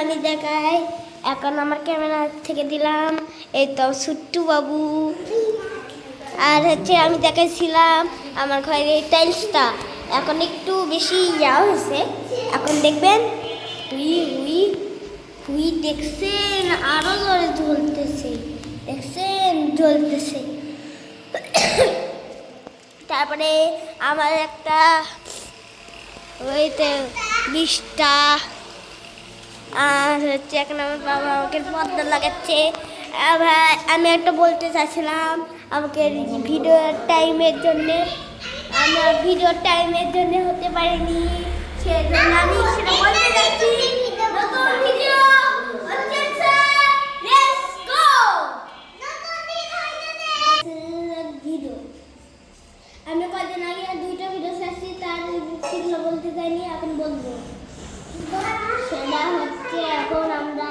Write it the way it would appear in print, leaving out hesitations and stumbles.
আমি দেখাই। এখন আমার ক্যামেরা থেকে দিলাম, এই তো সুট্টু বাবু। আর হচ্ছে আমি দেখাইছিলাম আমার ঘরের এই টাইলসটা এখন একটু বেশি ইয়া হয়েছে। এখন দেখবেন হুই হুই হুই, দেখছেন আরো জোরে জ্বলতেছে, দেখছেন জ্বলতেছে। তারপরে আমার একটা ওইতে 20টা। আর হচ্ছে এখন আমার বাবা আমাকে পর্দা লাগাচ্ছে। ভাই আমি একটা বলতে চাইছিলাম, আমাকে ভিডিও টাইমের জন্যে, আমার ভিডিও টাইমের জন্য হতে পারেনি, সেজন্য আমি সেটা বলতে যাচ্ছি। নতুন ভিডিও হচ্ছে, লেটস গো। ভিডিও আমি কদিন আগে 2টা ভিডিও ছাড়ছি, তার সেগুলো বলতে চাইনি, এখন বলবো। সেটা হচ্ছে এখন আমরা